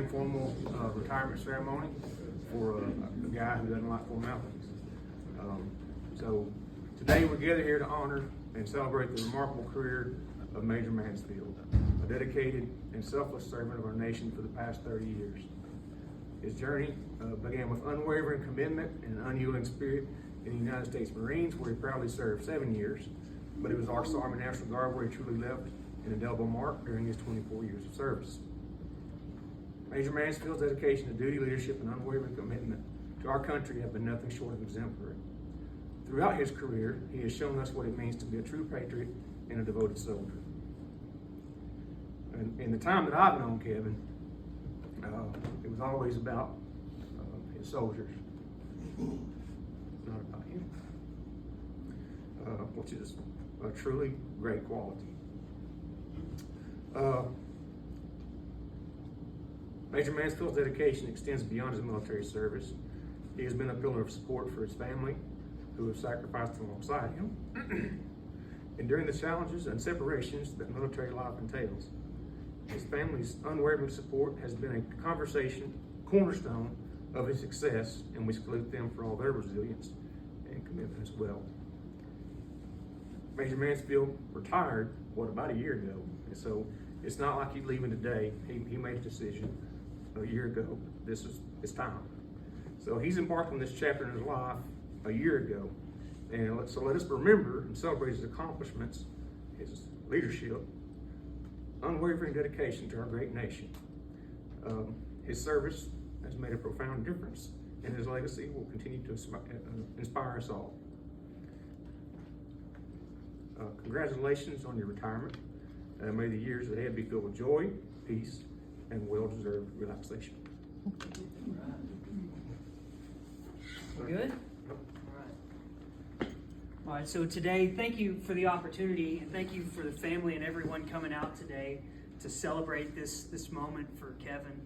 informal retirement ceremony for a guy who doesn't like formalities. So today we're gathered here to honor and celebrate the remarkable career of Major Mansfield, a dedicated and selfless servant of our nation for the past 30 years. His journey began with unwavering commitment and an unyielding spirit in the United States Marines, where he proudly served 7 years, but it was Arkansas Army National Guard where he truly left an indelible mark during his 24 years of service. Major Mansfield's dedication to duty, leadership, and unwavering commitment to our country have been nothing short of exemplary. Throughout his career, he has shown us what it means to be a true patriot and a devoted soldier. And in the time that I've known Kevin, it was always about his soldiers, not about him, which is a truly great quality. Major Mansfield's dedication extends beyond his military service. He has been a pillar of support for his family, who have sacrificed alongside him, and during the challenges and separations that military life entails. His family's unwavering support has been a cornerstone of his success, and we salute them for all their resilience and commitment as well. Major Mansfield retired, about a year ago, and so it's not like he's leaving today. He made a decision a year ago. This is his time. So he's embarked on this chapter in his life a year ago, and so let us remember and celebrate his accomplishments, his leadership, unwavering dedication to our great nation. His service has made a profound difference, and his legacy will continue to inspire us all. Congratulations on your retirement. May the years ahead be filled with joy, peace, and well-deserved relaxation. Good? All right, so today, thank you for the opportunity, and thank you for the family and everyone coming out today to celebrate this moment for Kevin.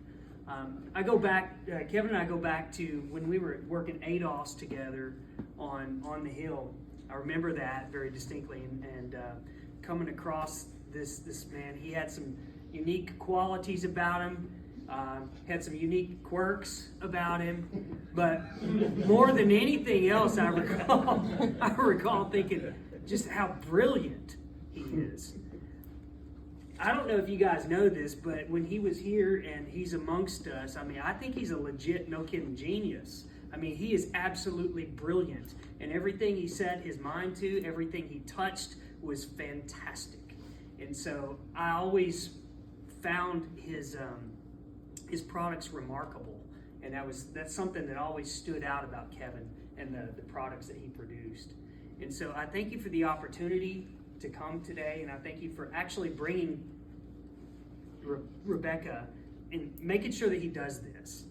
Kevin and I go back to when we were working ADOS together on the Hill. I remember that very distinctly, and coming across this man, he had some unique qualities about him, had some unique quirks about him, but more than anything else, I recall thinking just how brilliant he is. I don't know if you guys know this, but when he was here and he's amongst us, I think he's a legit, no kidding, genius. He is absolutely brilliant, and everything he set his mind to, everything he touched was fantastic. And so I always found his products remarkable, and that's something that always stood out about Kevin and the products that he produced. And so I thank you for the opportunity to come today, and I thank you for actually bringing Rebecca and making sure that he does this.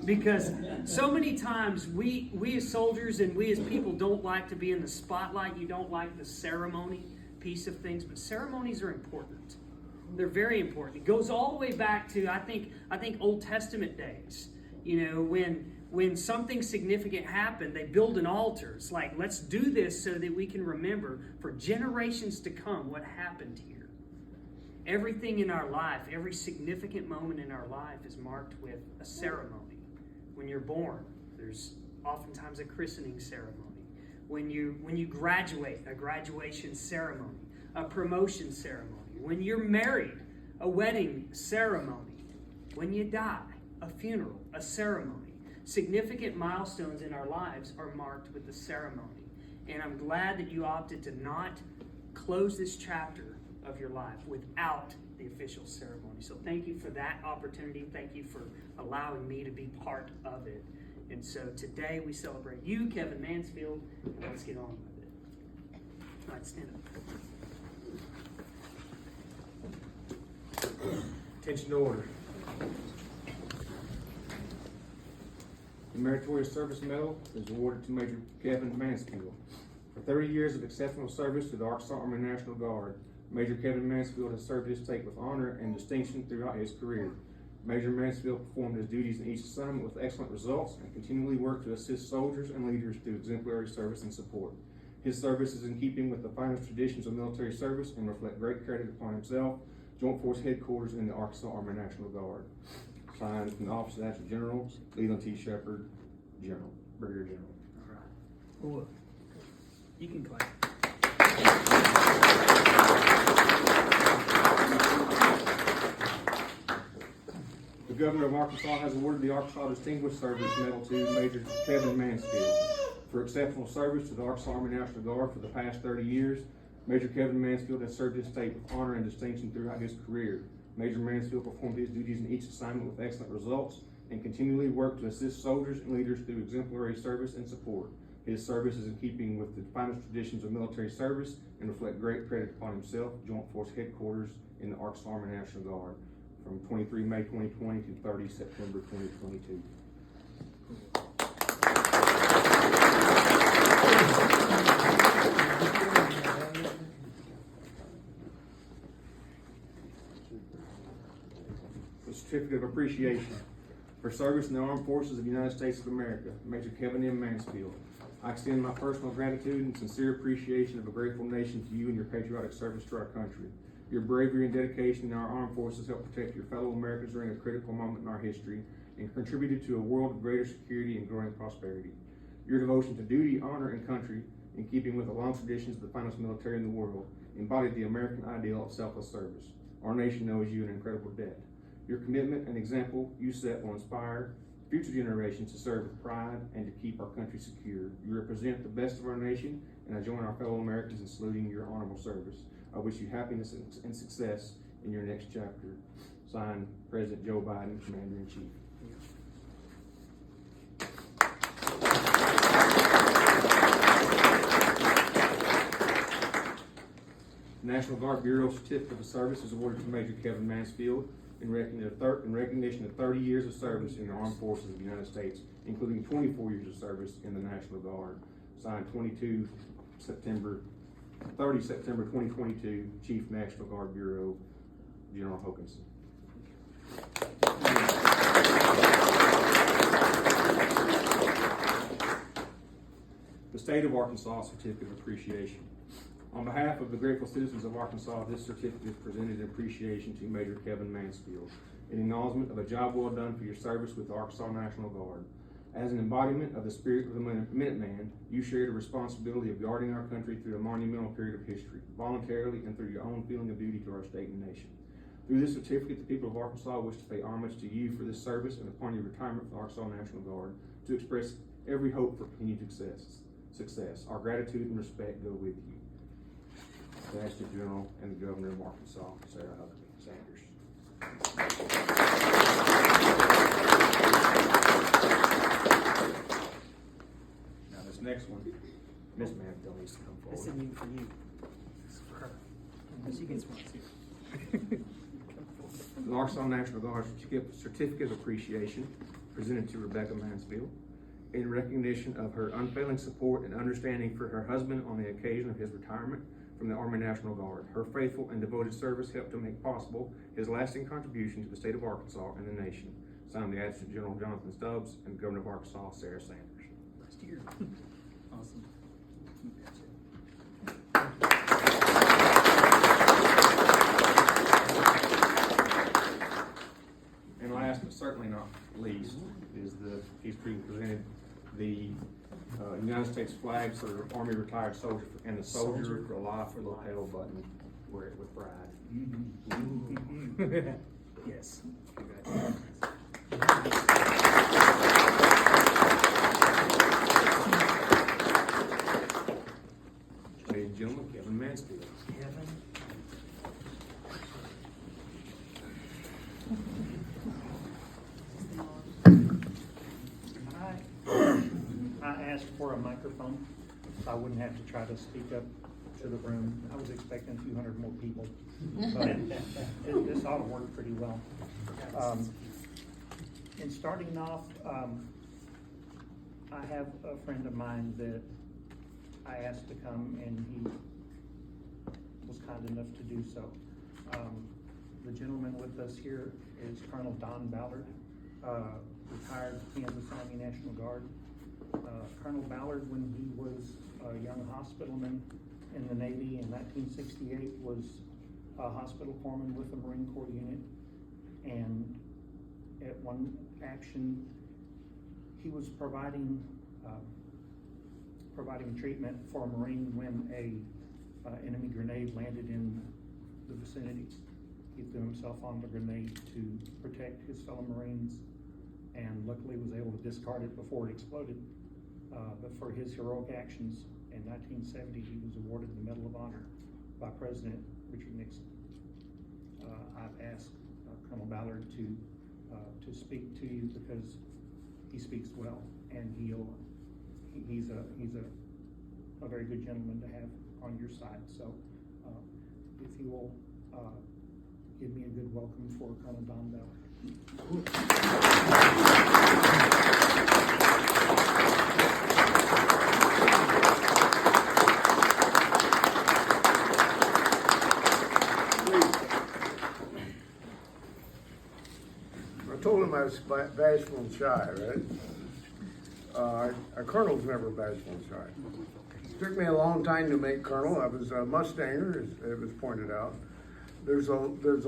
Because so many times we as soldiers and we as people don't like to be in the spotlight. You don't like the ceremony piece of things, but ceremonies are important. They're very important. It goes all the way back to I think Old Testament days. When something significant happened, they build an altar. It's like, let's do this so that we can remember for generations to come what happened here. Everything in our life, every significant moment in our life is marked with a ceremony. When you're born, there's oftentimes a christening ceremony. When you graduate, a graduation ceremony, a promotion ceremony. When you're married, a wedding ceremony. When you die, a funeral, a ceremony. Significant milestones in our lives are marked with a ceremony. And I'm glad that you opted to not close this chapter of your life without the official ceremony. So thank you for that opportunity. Thank you for allowing me to be part of it. And so today we celebrate you, Kevin Mansfield, and let's get on with it. All right, stand up. Attention to order. The Meritorious Service Medal is awarded to Major Kevin Mansfield. For 30 years of exceptional service to the Arkansas Army National Guard, Major Kevin Mansfield has served his state with honor and distinction throughout his career. Major Mansfield performed his duties in each assignment with excellent results and continually worked to assist soldiers and leaders through exemplary service and support. His service is in keeping with the finest traditions of military service and reflect great credit upon himself, Joint Force Headquarters in the Arkansas Army National Guard. Signed from the Office of Adjutant General, Leland T. Shepard, General, Brigadier General. All right. Cool. You can clap. The Governor of Arkansas has awarded the Arkansas Distinguished Service Medal to Major Kevin Mansfield for exceptional service to the Arkansas Army National Guard for the past 30 years. Major Kevin Mansfield has served his state with honor and distinction throughout his career. Major Mansfield performed his duties in each assignment with excellent results and continually worked to assist soldiers and leaders through exemplary service and support. His service is in keeping with the finest traditions of military service and reflect great credit upon himself, Joint Force Headquarters in the Arkansas Army National Guard from 23 May 2020 to 30 September 2022. The Certificate of Appreciation for service in the Armed Forces of the United States of America, Major Kevin M. Mansfield. I extend my personal gratitude and sincere appreciation of a grateful nation to you and your patriotic service to our country. Your bravery and dedication in our armed forces helped protect your fellow Americans during a critical moment in our history and contributed to a world of greater security and growing prosperity. Your devotion to duty, honor, and country, in keeping with the long traditions of the finest military in the world, embodied the American ideal of selfless service. Our nation owes you an incredible debt. Your commitment and example you set will inspire future generations to serve with pride and to keep our country secure. You represent the best of our nation, and I join our fellow Americans in saluting your honorable service. I wish you happiness and success in your next chapter. Signed, President Joe Biden, Commander-in-Chief. The National Guard Bureau Certificate of Service is awarded to Major Kevin Mansfield in recognition of 30 years of service in the Armed Forces of the United States, including 24 years of service in the National Guard. Signed 30 September 2022, Chief National Guard Bureau, General Hokanson. The State of Arkansas Certificate of Appreciation. On behalf of the grateful citizens of Arkansas, this certificate is presented in appreciation to Major Kevin Mansfield, in acknowledgement of a job well done for your service with the Arkansas National Guard. As an embodiment of the spirit of the Minuteman, you shared a responsibility of guarding our country through a monumental period of history, voluntarily and through your own feeling of duty to our state and nation. Through this certificate, the people of Arkansas wish to pay homage to you for this service and upon your retirement from the Arkansas National Guard, to express every hope for continued success. Our gratitude and respect go with you. The Adjutant General and the Governor of Arkansas, Sarah Huckabee Sanders. Now this next one, Miss Mansfield needs to come forward. This isn't even for you. It's for her. She gets one too. The Arkansas National Guard Certificate of Appreciation presented to Rebecca Mansfield in recognition of her unfailing support and understanding for her husband on the occasion of his retirement from the Army National Guard. Her faithful and devoted service helped to make possible his lasting contribution to the state of Arkansas and the nation. Signed, the Adjutant General Jonathan Stubbs and the Governor of Arkansas, Sarah Sanders. Last year. Awesome. And last but certainly not least is he's being presented the United States flag for Army retired soldier and the soldier for life lapel button. Wear it with pride. Yes. Congratulations. Ladies and gentlemen, Kevin Mansfield. Kevin. I asked for a microphone, so I wouldn't have to try to speak up to the room. I was expecting a few hundred more people, but this ought to work pretty well. In starting off, I have a friend of mine that I asked to come, and he was kind enough to do so. The gentleman with us here is Colonel Don Ballard, retired Kansas Army National Guard. Colonel Ballard, when he was a young hospitalman in the Navy in 1968, was a hospital corpsman with the Marine Corps unit, and at one action, he was providing treatment for a Marine when a enemy grenade landed in the vicinity. He threw himself on the grenade to protect his fellow Marines, and luckily was able to discard it before it exploded. But for his heroic actions in 1970, he was awarded the Medal of Honor by President Richard Nixon. I've asked Colonel Ballard to speak to you because he speaks well, and he's a very good gentleman to have on your side. So if you will give me a good welcome for Colonel Don Ballard. I told him I was bashful and shy, right? A colonel's never bashful and shy. It took me a long time to make colonel. I was a Mustanger, as it was pointed out. There's a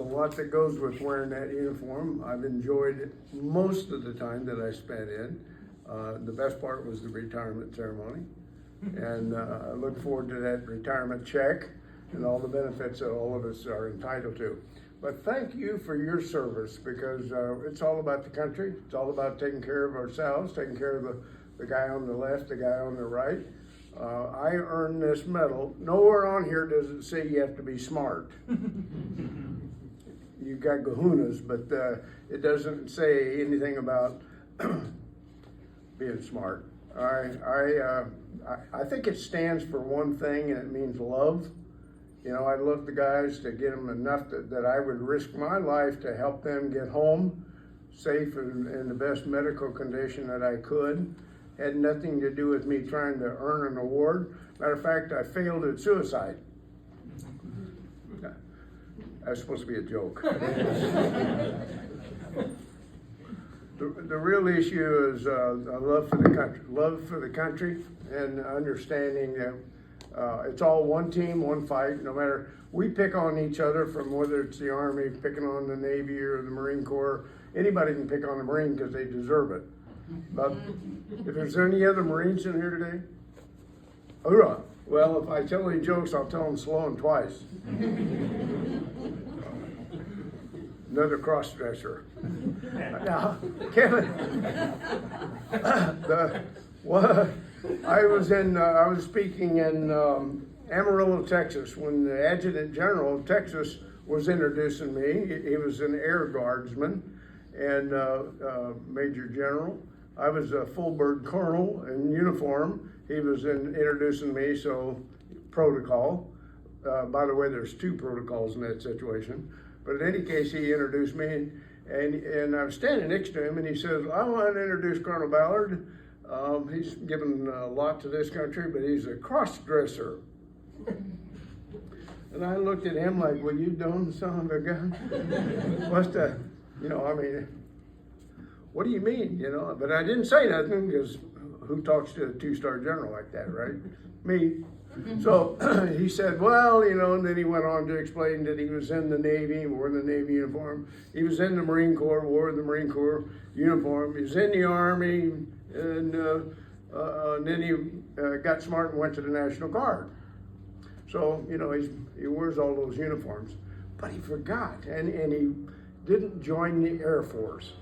lot that goes with wearing that uniform. I've enjoyed most of the time that I spent in. The best part was the retirement ceremony. And I look forward to that retirement check and all the benefits that all of us are entitled to. But thank you for your service, because it's all about the country. It's all about taking care of ourselves, taking care of the guy on the left, the guy on the right. I earned this medal. Nowhere on here does it say you have to be smart. You've got kahunas, but it doesn't say anything about being smart. I think it stands for one thing, and it means love. You know, I love the guys to get them enough that I would risk my life to help them get home safe and in the best medical condition that I could. Had nothing to do with me trying to earn an award. Matter of fact, I failed at suicide. That's supposed to be a joke. The real issue is love for the country, and understanding that it's all one team, one fight. No matter, we pick on each other, from whether it's the Army picking on the Navy or the Marine Corps. Anybody can pick on the Marine because they deserve it. But if there's any other Marines in here today, hoorah! Well, if I tell any jokes, I'll tell them slow and twice. Another cross-dresser. Now, Kevin, I was speaking in Amarillo, Texas, when the Adjutant General of Texas was introducing me. He was an Air Guardsman and Major General. I was a full bird colonel in uniform. He was introducing me, so protocol. By the way, there's two protocols in that situation. But in any case, he introduced me, and I was standing next to him, and he says, I want to introduce Colonel Ballard. He's given a lot to this country, but he's a cross-dresser. And I looked at him like, well, you dumb son of a gun? What do you mean, But I didn't say nothing, because who talks to a two-star general like that, right? Me. So he said, well, and then he went on to explain that he was in the Navy, wore the Navy uniform. He was in the Marine Corps, wore the Marine Corps uniform. He was in the Army, and then he got smart and went to the National Guard. So, he wears all those uniforms. But he forgot, and he didn't join the Air Force.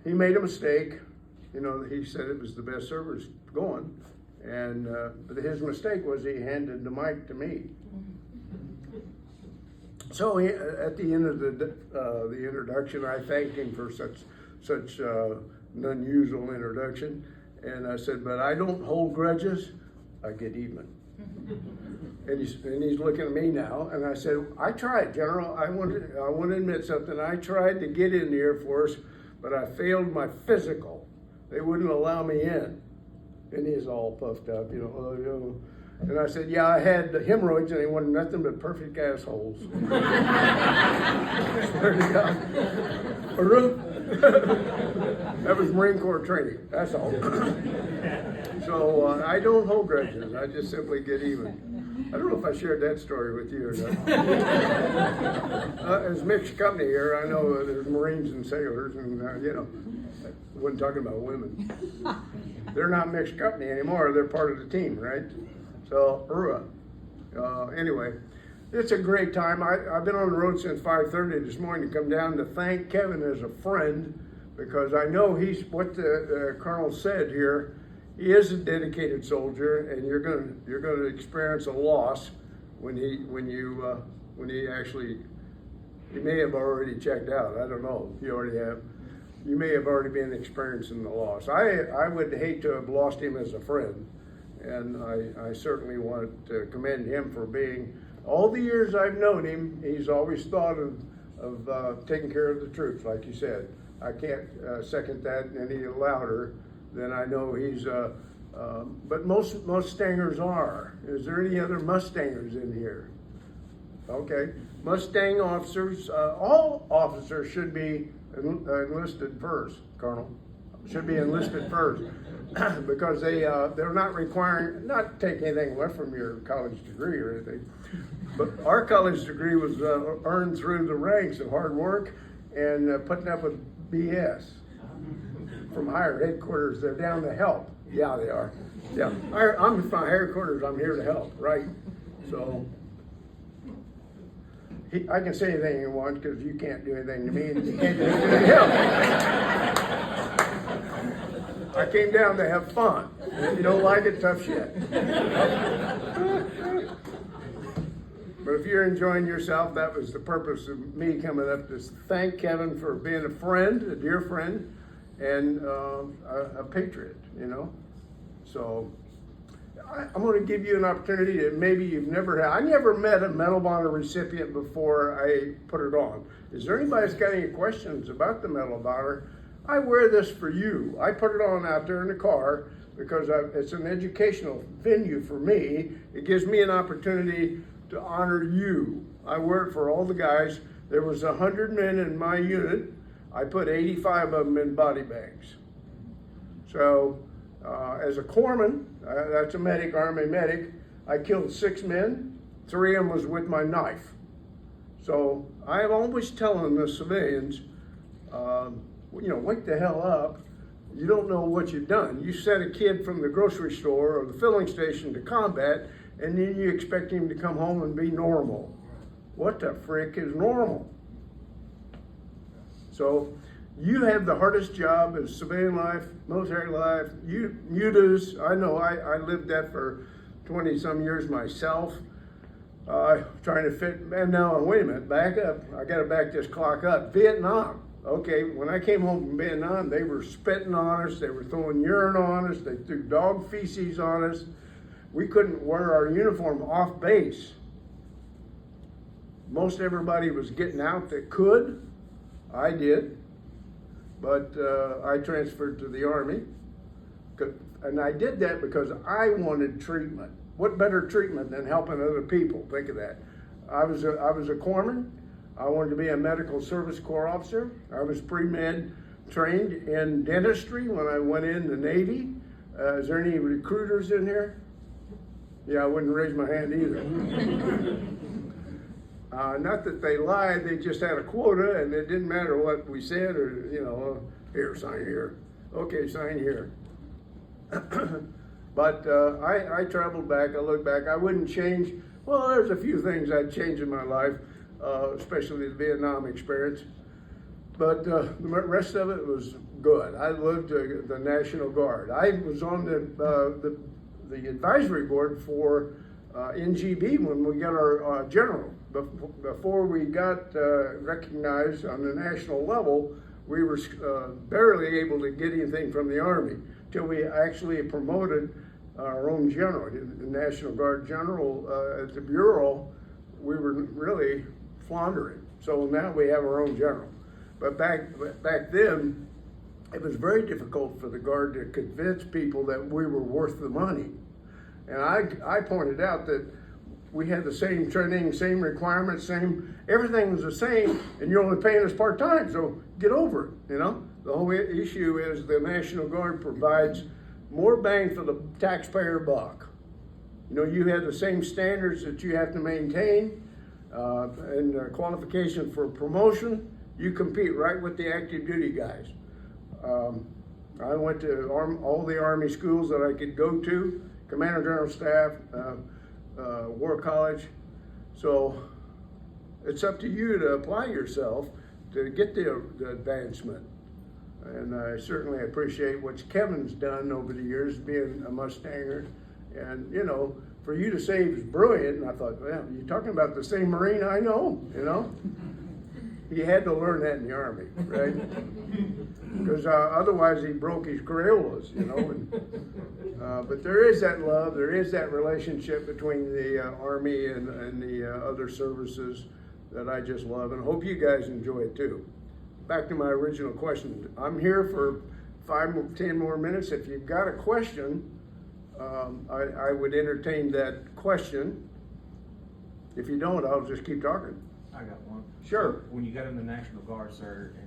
He made a mistake. He said it was the best service going, and but his mistake was he handed the mic to me. So at the end of the introduction, I thanked him for such an unusual introduction, and I said, "But I don't hold grudges. I get even." And he's looking at me now, and I said, "I tried, General. I want to admit something. I tried to get in the Air Force, but I failed my physical. They wouldn't allow me in." And he's all puffed up, And I said, yeah, I had the hemorrhoids, and they wanted nothing but perfect assholes. Swear to God. That was Marine Corps training, that's all. So I don't hold grudges, I just simply get even. I don't know if I shared that story with you or not. As mixed company here, I know there's Marines and sailors, and I wasn't talking about women. They're not mixed company anymore. They're part of the team, right? So, anyway, it's a great time. I've been on the road since 5:30 this morning to come down to thank Kevin as a friend, because I know he's what the Colonel said here. He is a dedicated soldier, and you're gonna experience a loss when he may have already checked out. I don't know if you already have. You may have already been experiencing the loss. I would hate to have lost him as a friend, and I certainly want to commend him for being. All the years I've known him, he's always thought of taking care of the troops, like you said. I can't second that any louder than I know he's. But most Mustangers are. Is there any other Mustangers in here? Okay, Mustang officers. All officers should be enlisted first, Colonel. Should be enlisted first because they're not requiring, not take anything away from your college degree or anything, but our college degree was earned through the ranks of hard work and putting up with BS from higher headquarters. They're down to help. Yeah, they are. Yeah, I'm from higher headquarters. I'm here to help, right? So I can say anything you want because you can't do anything to me and you can't do anything to him. I came down to have fun. If you don't like it, tough shit. But if you're enjoying yourself, that was the purpose of me coming up to thank Kevin for being a friend, a dear friend, and a patriot, So I'm going to give you an opportunity that maybe you've never had. I never met a Medal of Honor recipient before I put it on. Is there anybody that's got any questions about the Medal of Honor? I wear this for you. I put it on out there in the car because it's an educational venue for me. It gives me an opportunity to honor you. I wear it for all the guys. There was 100 men in my unit. I put 85 of them in body bags. So as a corpsman, that's a medic, Army medic, I killed 6 men. 3 of them was with my knife. So I am always telling the civilians, wake the hell up. You don't know what you've done. You sent a kid from the grocery store or the filling station to combat, and then you expect him to come home and be normal. What the frick is normal? So you have the hardest job in civilian life, military life. Mutas, I know I lived that for 20 some years myself, trying to fit, and now wait a minute, back up. I gotta back this clock up. Vietnam. Okay, when I came home from Vietnam, they were spitting on us, they were throwing urine on us, they threw dog feces on us. We couldn't wear our uniform off base. Most everybody was getting out that could. I did, but I transferred to the Army, and I did that because I wanted treatment. What better treatment than helping other people? Think of that. I was a corpsman. I wanted to be a medical service corps officer. I was pre-med trained in dentistry when I went in the Navy. Is there any recruiters in here? Yeah, I wouldn't raise my hand either. Not that they lied, they just had a quota and it didn't matter what we said or, here, sign here. Okay, sign here. But I traveled back, I look back, I wouldn't change. Well, there's a few things I'd change in my life, especially the Vietnam experience. But the rest of it was good. I lived the National Guard. I was on the advisory board for NGB when we got our general. Before we got recognized on the national level, we were barely able to get anything from the Army till we actually promoted our own general, the National Guard general at the Bureau. We were really floundering. So now we have our own general. But back then, it was very difficult for the Guard to convince people that we were worth the money. And I pointed out that we had the same training, same requirements, everything was the same, and you're only paying us part-time, so get over it, The whole issue is the National Guard provides more bang for the taxpayer buck. You know, you have the same standards that you have to maintain, and qualification for promotion. You compete right with the active duty guys. I went to all the Army schools that I could go to, Commander General Staff, War College. So it's up to you to apply yourself to get the advancement. And I certainly appreciate what Kevin's done over the years, being a Mustanger. And, you know, for you to say he was brilliant, and I thought, well, you're talking about the same Marine I know, you know? He had to learn that in the Army, right? Because otherwise he broke his Crayolas, you know? And, but there is that love, there is that relationship between the Army and the other services that I just love, and I hope you guys enjoy it too. Back to my original question. I'm here for 10 more minutes. If you've got a question, I would entertain that question. If you don't, I'll just keep talking. I got one. Sure. When you got in the National Guard, sir, and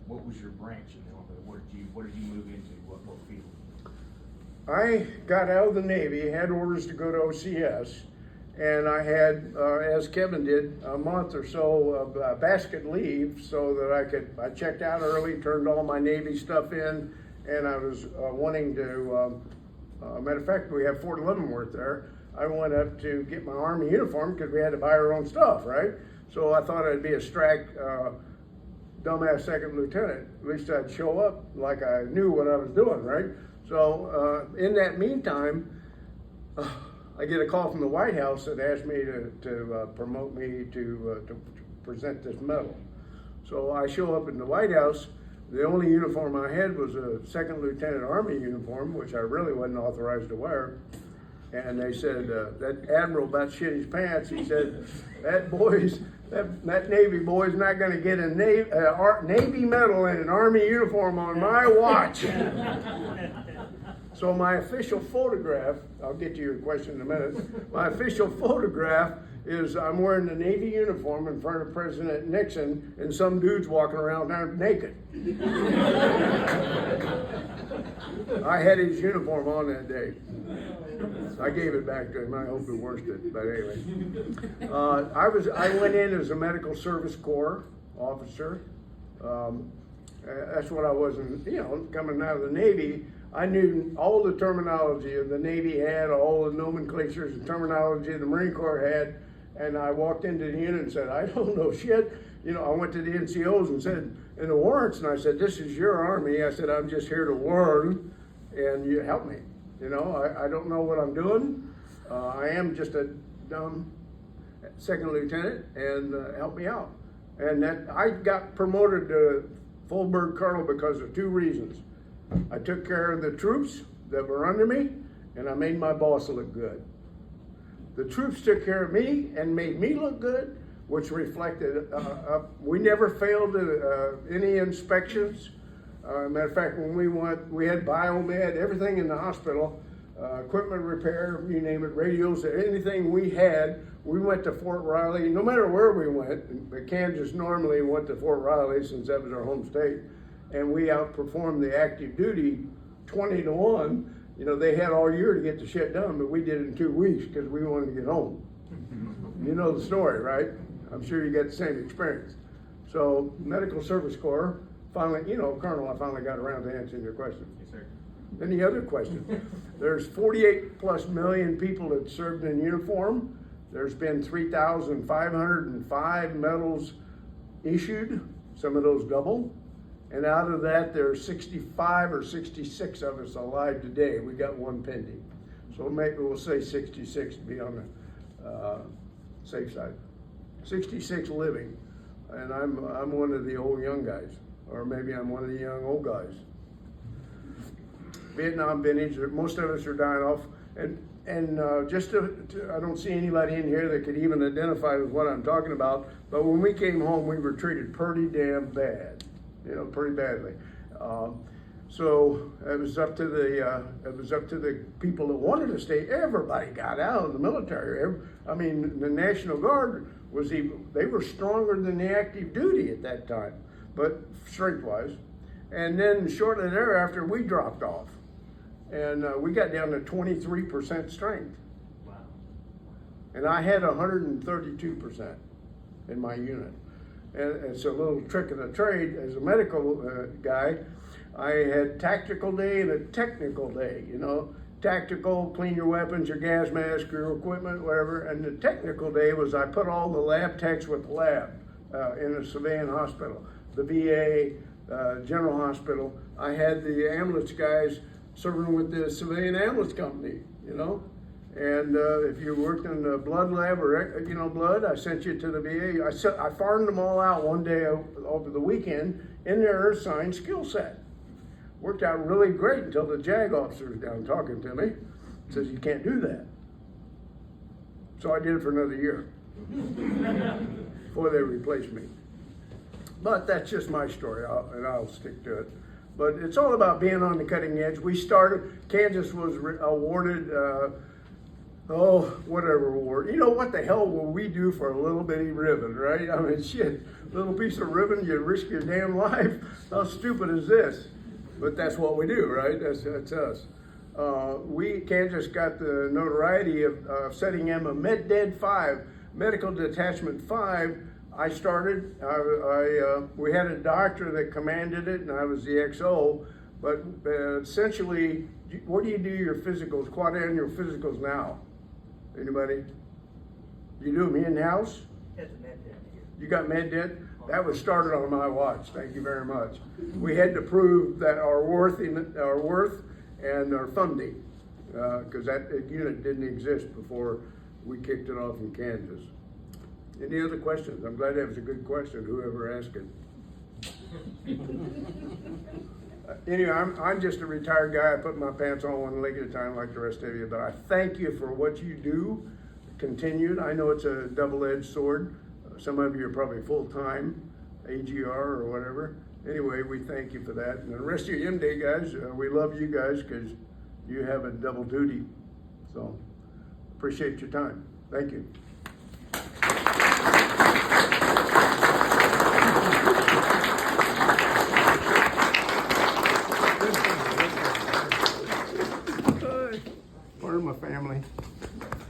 what was your branch in the Army? What did you move into? What field? I got out of the Navy, had orders to go to OCS, and I had, as Kevin did, a month or so of basket leave so that I checked out early, turned all my Navy stuff in, and I was wanting to, matter of fact, we have Fort Leavenworth there. I went up to get my Army uniform because we had to buy our own stuff, right? So I thought I'd be a dumbass second lieutenant. At least I'd show up like I knew what I was doing, right? So in that meantime, I get a call from the White House that asked me to promote me to present this medal. So I show up in the White House. The only uniform I had was a second lieutenant Army uniform, which I really wasn't authorized to wear. And they said, that Admiral about shit his pants. He said, that Navy boy's not gonna get a Navy medal and an Army uniform on my watch. So my official photograph, I'll get to your question in a minute. My official photograph is I'm wearing the Navy uniform in front of President Nixon, and some dude's walking around there naked. I had his uniform on that day. I gave it back to him. I hope he washed it, but anyway. I went in as a medical service corps officer. That's what I was in, you know, coming out of the Navy. I knew all the terminology of the Navy had, all the nomenclatures and terminology the Marine Corps had, and I walked into the unit and said, I don't know shit. You know, I went to the NCOs and said, in the warrants, and I said, this is your Army. I said, I'm just here to learn, and you help me. You know, I don't know what I'm doing. I am just a dumb second lieutenant, and help me out. And that I got promoted to full bird colonel because of two reasons. I took care of the troops that were under me, and I made my boss look good. The troops took care of me and made me look good, which reflected, we never failed any inspections. Matter of fact, when we had biomed, everything in the hospital, equipment repair, you name it, radios, anything we had, we went to Fort Riley. No matter where we went, but Kansas normally went to Fort Riley since that was our home state, and we outperformed the active duty 20-1. You know, they had all year to get the shit done, but we did it in 2 weeks because we wanted to get home. You know the story, right? I'm sure you got the same experience. So, Medical Service Corps, finally, you know, Colonel, I finally got around to answering your question. Yes, sir. Any other question? There's 48+ million people that served in uniform. There's been 3,505 medals issued, some of those double. And out of that, there's 65 or 66 of us alive today. We got one pending. So maybe we'll say 66 to be on the safe side. 66 living, and I'm one of the old young guys, or maybe I'm one of the young old guys. Vietnam vintage, most of us are dying off, and just I don't see anybody in here that could even identify with what I'm talking about, but when we came home, we were treated pretty damn bad, you know, pretty badly. So it was up to the people that wanted to stay. Everybody got out of the military. I mean, the National Guard they were stronger than the active duty at that time, but strength-wise. And then shortly thereafter, we dropped off. And we got down to 23% strength. Wow. And I had 132% in my unit. And it's a little trick of the trade as a medical guy. I had tactical day and a technical day, you know. Tactical, clean your weapons, your gas mask, your equipment, whatever. And the technical day was I put all the lab techs with the lab in a civilian hospital. The VA, General Hospital. I had the ambulance guys serving with the civilian ambulance company, you know. And if you worked in the blood lab or, you know, blood, I sent you to the VA. I farmed them all out one day over the weekend in their assigned skill set. Worked out really great until the JAG officer was down talking to me. Says, you can't do that. So I did it for another year before they replaced me. But that's just my story, and I'll stick to it. But it's all about being on the cutting edge. Kansas was awarded, whatever award. You know, what the hell will we do for a little bitty ribbon, right? I mean, shit, little piece of ribbon, you risk your damn life. How stupid is this? But that's what we do, right? That's us. Kansas got the notoriety of setting him a MedDed 5, Medical Detachment 5. I started, we had a doctor that commanded it, and I was the XO, but essentially, where do you do your physicals, quadrennial physicals now? Anybody? You do them in-house? You got MedDed? That was started on my watch, thank you very much. We had to prove that our worth and our funding, because that unit didn't exist before we kicked it off in Kansas. Any other questions? I'm glad that was a good question, whoever asked it. Anyway, I'm just a retired guy. I put my pants on one leg at a time like the rest of you, but I thank you for what you do, continued. I know it's a double-edged sword. Some of you are probably full-time, AGR or whatever. Anyway, we thank you for that. And the rest of you MD guys, we love you guys because you have a double duty. So, appreciate your time. Thank you. Part of my family,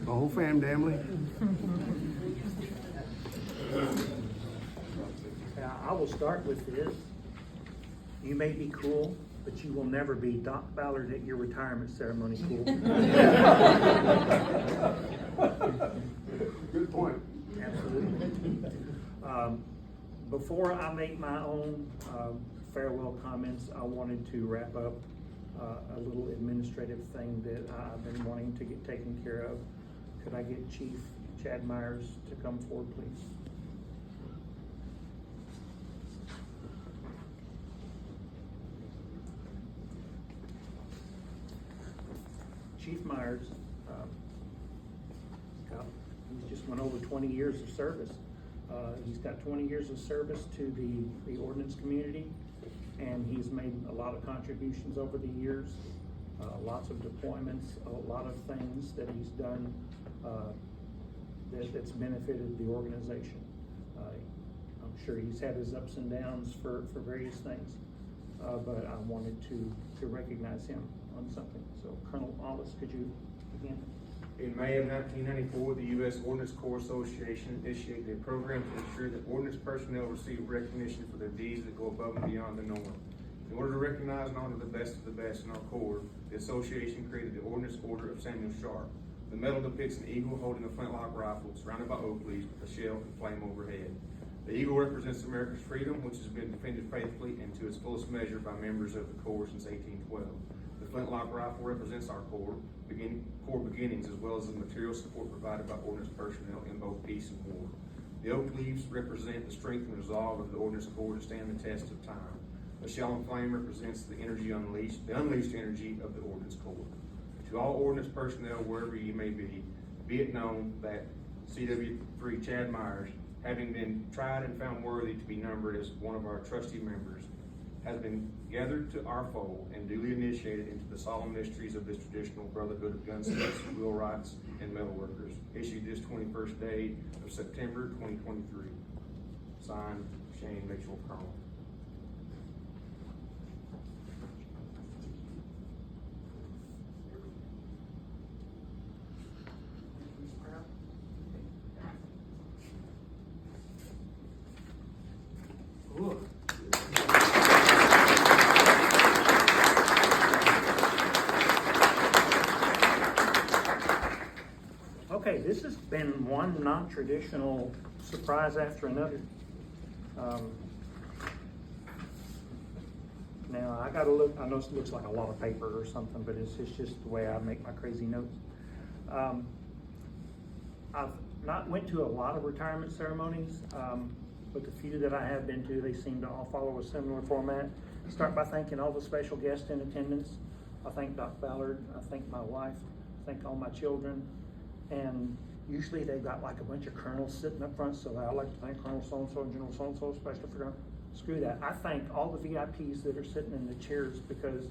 my whole family. Now, I will start with this. You may be cool, but you will never be Doc Ballard at your retirement ceremony cool. Good point. Absolutely. Before I make my own farewell comments, I wanted to wrap up a little administrative thing that I've been wanting to get taken care of. Could I get Chief Chad Myers to come forward, please? Chief Myers, he just went over 20 years of service. He's got 20 years of service to the ordnance community, and he's made a lot of contributions over the years, lots of deployments, a lot of things that he's done that's benefited the organization. I'm sure he's had his ups and downs for various things, but I wanted to recognize him on something. So Colonel Wallace, could you begin? In May of 1994, the U.S. Ordnance Corps Association initiated a program to ensure that ordnance personnel receive recognition for their deeds that go above and beyond the norm. In order to recognize and honor the best of the best in our Corps, the association created the Ordnance Order of Samuel Sharp. The medal depicts an eagle holding a flintlock rifle surrounded by oak leaves with a shell and flame overhead. The eagle represents America's freedom, which has been defended faithfully and to its fullest measure by members of the Corps since 1812. The flintlock rifle represents our Corps beginnings, as well as the material support provided by ordnance personnel in both peace and war. The oak leaves represent the strength and resolve of the Ordnance Corps to stand the test of time. The shell and flame represents the unleashed energy of the Ordnance Corps. To all ordnance personnel, wherever you may be it known that CW3 Chad Myers, having been tried and found worthy to be numbered as one of our trusty members, has been gathered to our fold and duly initiated into the solemn mysteries of this traditional brotherhood of gunsmiths, wheelwrights, and metalworkers, issued this 21st day of September 2023. Signed, Shane Mitchell, Colonel. been one non-traditional surprise after another. Now, I gotta look, I know it looks like a lot of paper or something, but it's just the way I make my crazy notes. I've not went to a lot of retirement ceremonies, but the few that I have been to, they seem to all follow a similar format. Start by thanking all the special guests in attendance. I thank Doc Ballard, I thank my wife, I thank all my children, and usually they've got like a bunch of colonels sitting up front, so I'd like to thank Colonel so-and-so and General so-and-so, special for, screw that. I thank all the VIPs that are sitting in the chairs, because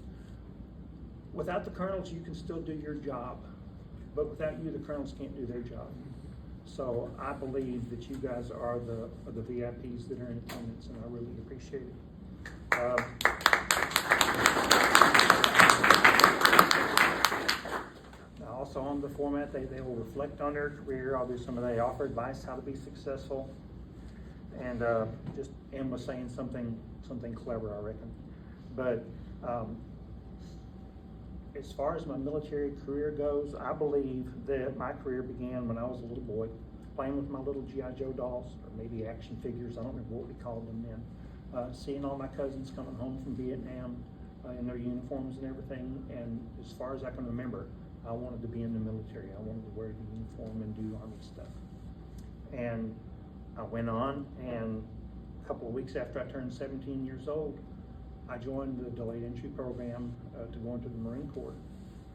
without the colonels, you can still do your job, but without you, the colonels can't do their job. So I believe that you guys are the VIPs that are in attendance, and I really appreciate it. Also on the format, they will reflect on their career. I'll do some of they offer advice how to be successful, and just Em was saying something clever, I reckon. But as far as my military career goes, I believe that my career began when I was a little boy, playing with my little G.I. Joe dolls, or maybe action figures. I don't remember what we called them then. Seeing all my cousins coming home from Vietnam in their uniforms and everything, and as far as I can remember, I wanted to be in the military. I wanted to wear the uniform and do Army stuff. And I went on, and a couple of weeks after I turned 17 years old, I joined the delayed entry program to go into the Marine Corps.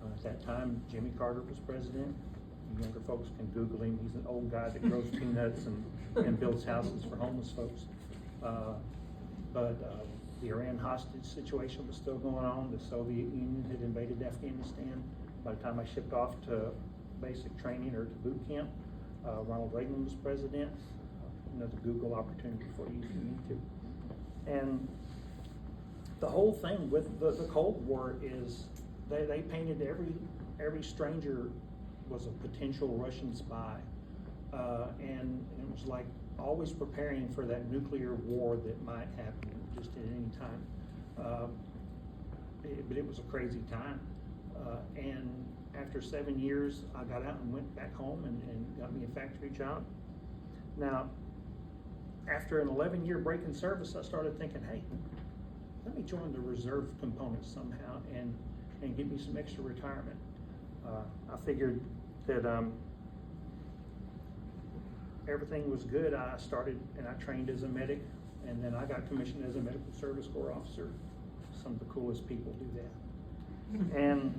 At that time, Jimmy Carter was president. You younger folks can Google him. He's an old guy that grows peanuts and builds houses for homeless folks. But the Iran hostage situation was still going on. The Soviet Union had invaded Afghanistan. By the time I shipped off to basic training or to boot camp, Ronald Reagan was president. Another Google opportunity for you if you need to. And the whole thing with the Cold War is they painted every stranger was a potential Russian spy, and it was like always preparing for that nuclear war that might happen just at any time. But it was a crazy time. And after 7 years, I got out and went back home and got me a factory job. Now, after an 11-year break in service, I started thinking, hey, let me join the reserve component somehow and get me some extra retirement. I figured that everything was good. I started and I trained as a medic, and then I got commissioned as a medical service corps officer. Some of the coolest people do that. And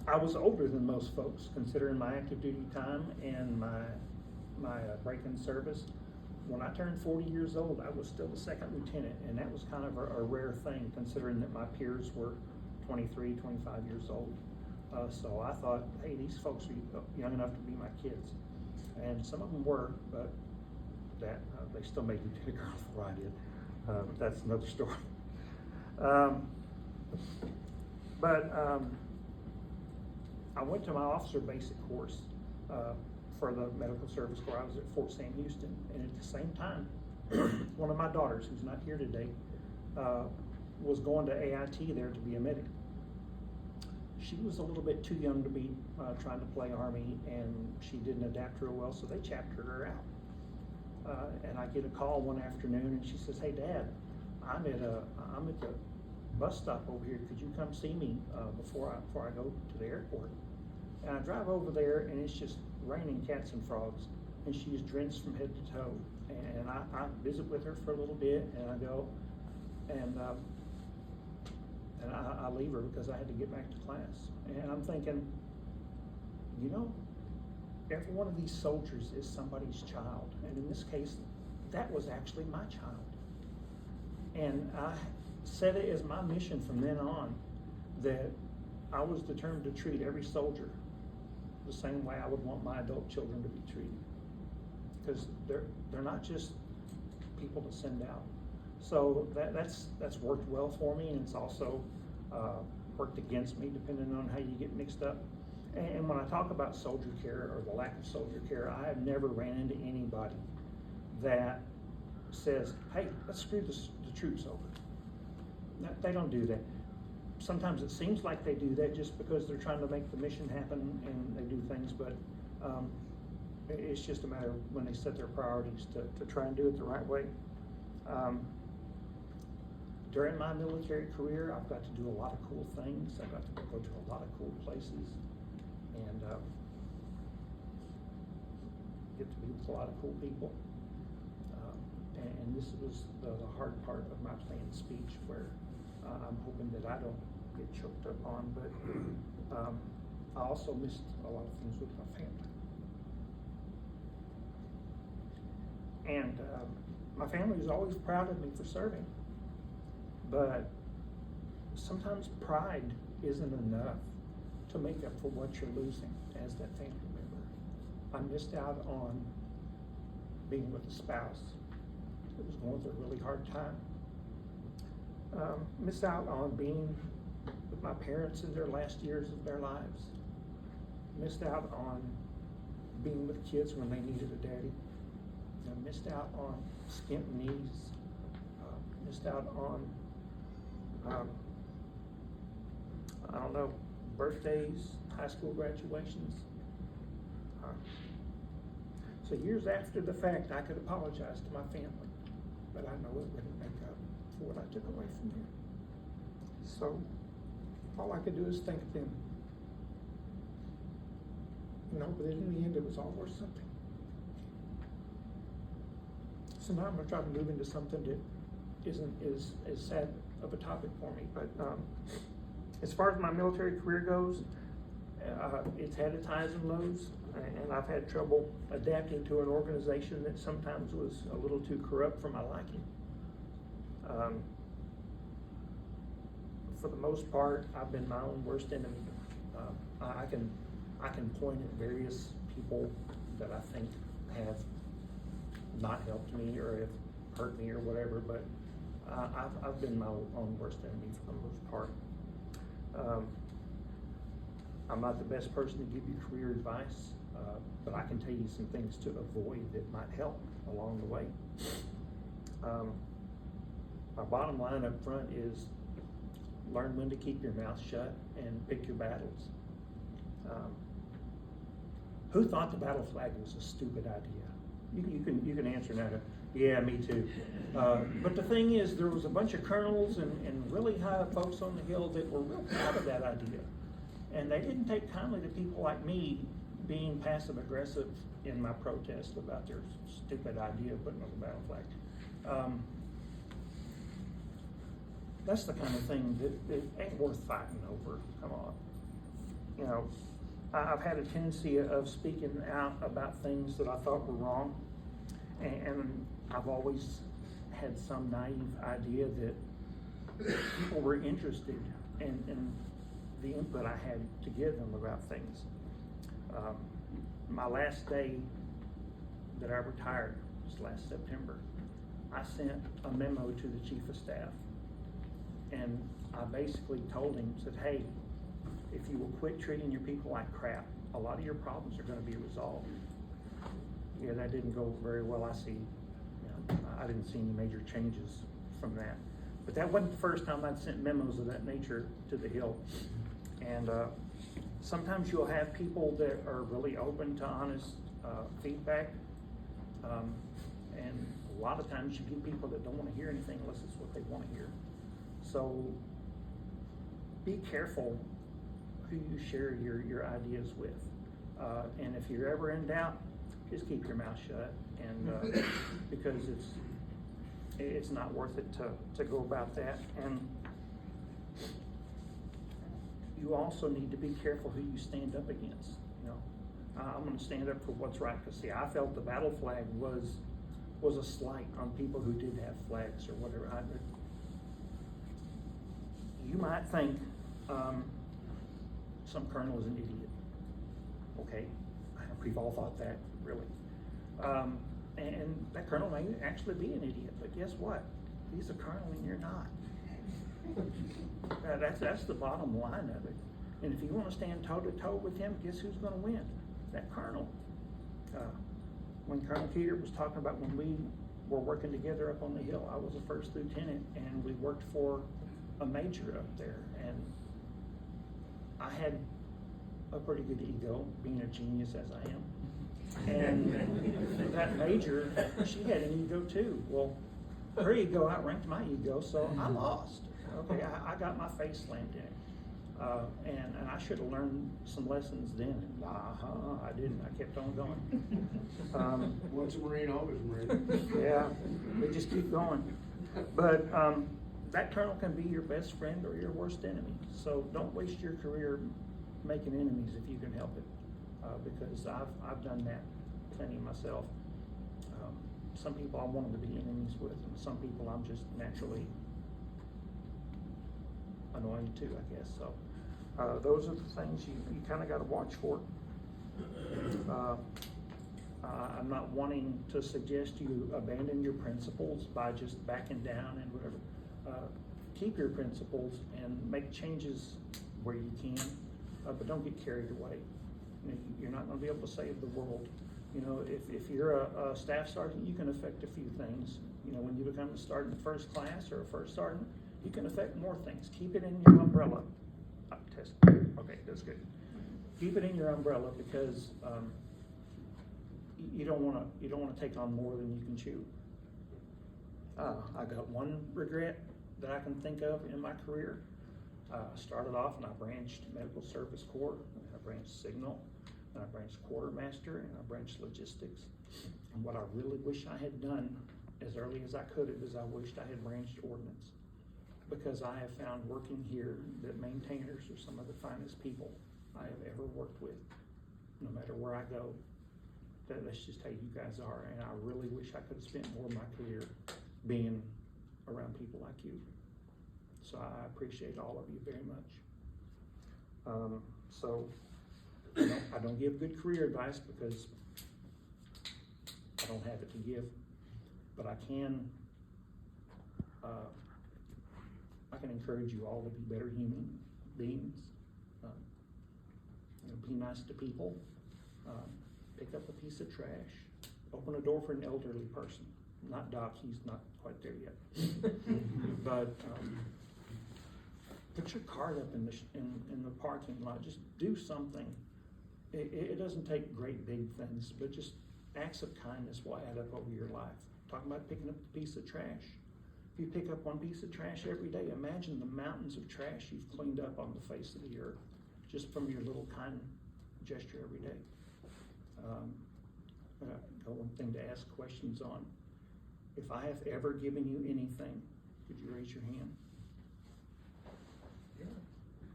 I was older than most folks, considering my active duty time and my break in service. When I turned 40 years old, I was still a second lieutenant, and that was kind of a rare thing, considering that my peers were 23, 25 years old. So I thought, hey, these folks are young enough to be my kids. And some of them were, but they still made lieutenant colonel before I did. But that's another story. I went to my officer basic course for the medical service corps. I was at Fort Sam Houston, and at the same time, one of my daughters, who's not here today, was going to AIT there to be a medic. She was a little bit too young to be trying to play Army, and she didn't adapt real well, so they chaptered her out. And I get a call one afternoon, and she says, "Hey, Dad, I'm at the bus stop over here. Could you come see me before I go to the airport?" And I drive over there, and it's just raining cats and frogs, and she's drenched from head to toe. And I visit with her for a little bit, and I go, and I leave her because I had to get back to class. And I'm thinking, you know, every one of these soldiers is somebody's child, and in this case, that was actually my child. And I set it as my mission from then on that I was determined to treat every soldier the same way I would want my adult children to be treated, because they're not just people to send out. So that's worked well for me, and it's also worked against me depending on how you get mixed up. And when I talk about soldier care or the lack of soldier care, I have never ran into anybody that says, "Hey, let's screw the troops over." No, they don't do that. sometimes it seems like they do that just because they're trying to make the mission happen and they do things, but it's just a matter of when they set their priorities to try and do it the right way. During my military career, I've got to do a lot of cool things. I've got to go to a lot of cool places and get to be with a lot of cool people. And this was the hard part of my planned speech, where I'm hoping that I don't get choked up on, but I also missed a lot of things with my family. And my family was always proud of me for serving, but sometimes pride isn't enough to make up for what you're losing as that family member. I missed out on being with a spouse that was going through a really hard time. Missed out on being with my parents in their last years of their lives. Missed out on being with kids when they needed a daddy. Missed out on skint knees. Missed out on, I don't know, birthdays, high school graduations. So years after the fact, I could apologize to my family, but I know it wouldn't make up for what I took away from them. So all I could do is thank them. But in the end, it was all worth something. So now I'm gonna try to move into something that isn't as sad of a topic for me, but as far as my military career goes, it's had its highs and lows, and I've had trouble adapting to an organization that sometimes was a little too corrupt for my liking. For the most part, I've been my own worst enemy. I can point at various people that I think have not helped me or have hurt me or whatever, but I've been my own worst enemy for the most part. I'm not the best person to give you career advice, but I can tell you some things to avoid that might help along the way. My bottom line up front is learn when to keep your mouth shut and pick your battles. Who thought the battle flag was a stupid idea? You can answer that. Yeah, me too. But the thing is, there was a bunch of colonels and really high folks on the Hill that were real proud of that idea. And they didn't take kindly to people like me being passive aggressive in my protest about their stupid idea of putting on the battle flag. That's the kind of thing that ain't worth fighting over. Come on. I've had a tendency of speaking out about things that I thought were wrong, and I've always had some naive idea that people were interested in the input I had to give them about things. My last day that I retired was last September. I sent a memo to the Chief of Staff, and I basically told him, said, hey, if you will quit treating your people like crap, a lot of your problems are going to be resolved. Yeah, that didn't go very well. I see, I didn't see any major changes from that. But that wasn't the first time I'd sent memos of that nature to the Hill. And sometimes you'll have people that are really open to honest feedback. And a lot of times you get people that don't want to hear anything unless it's what they want to hear. So be careful who you share your ideas with. And if you're ever in doubt, just keep your mouth shut, and because it's not worth it to go about that. And you also need to be careful who you stand up against. I'm going to stand up for what's right, because see, I felt the battle flag was a slight on people who did have flags or whatever. You might think some colonel is an idiot. Okay, we've all thought that, really. And that colonel may actually be an idiot, but guess what? He's a colonel and you're not. That's the bottom line of it. And if you want to stand toe-to-toe with him, guess who's going to win? That colonel. When Colonel Keeter was talking about when we were working together up on the Hill, I was a first lieutenant, and we worked for a major up there, and I had a pretty good ego, being a genius as I am. And that major, she had an ego too. Well, her ego outranked my ego, so I lost. Okay, I got my face slammed in it. And I should have learned some lessons then. I didn't. I kept on going. Once a Marine, always a Marine. Yeah, we just keep going. But that colonel can be your best friend or your worst enemy. So don't waste your career making enemies if you can help it. Because I've done that plenty myself. Some people I wanted to be enemies with, and some people I'm just naturally annoying too, I guess. So those are the things you kind of got to watch for. I'm not wanting to suggest you abandon your principles by just backing down and whatever. Keep your principles and make changes where you can, but don't get carried away. You know, you're not going to be able to save the world. You know, if you're a staff sergeant, you can affect a few things. You know, when you become a sergeant first class or a first sergeant, you can affect more things. Keep it in your umbrella. Test. Okay, that's good. Keep it in your umbrella because you don't want to take on more than you can chew. I got one regret that I can think of in my career. I started off and I branched Medical Service Corps, and I branched Signal, and I branched Quartermaster, and I branched Logistics. And what I really wish I had done as early as I could have is I wished I had branched Ordnance. Because I have found working here that maintainers are some of the finest people I have ever worked with. No matter where I go, that's just how you guys are. And I really wish I could have spent more of my career being around people like you. So I appreciate all of you very much. So I don't give good career advice because I don't have it to give, but I can encourage you all to be better human beings. Be nice to people. Pick up a piece of trash. Open a door for an elderly person. Not Doc, he's not quite there yet. But put your card up in the parking lot. Just do something. It doesn't take great big things, but just acts of kindness will add up over your life. Talking about picking up a piece of trash. If you pick up one piece of trash every day, imagine the mountains of trash you've cleaned up on the face of the earth just from your little kind gesture every day. One thing to ask questions on. If I have ever given you anything, could you raise your hand? Yeah.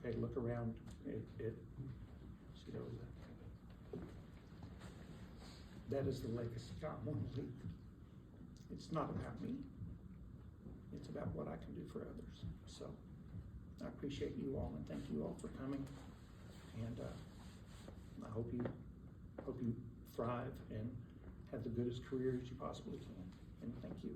Okay, look around. See those? That is the legacy I want to leave. It's not about me. It's about what I can do for others. So I appreciate you all and thank you all for coming. And I hope you thrive and have the goodest career as you possibly can. And thank you.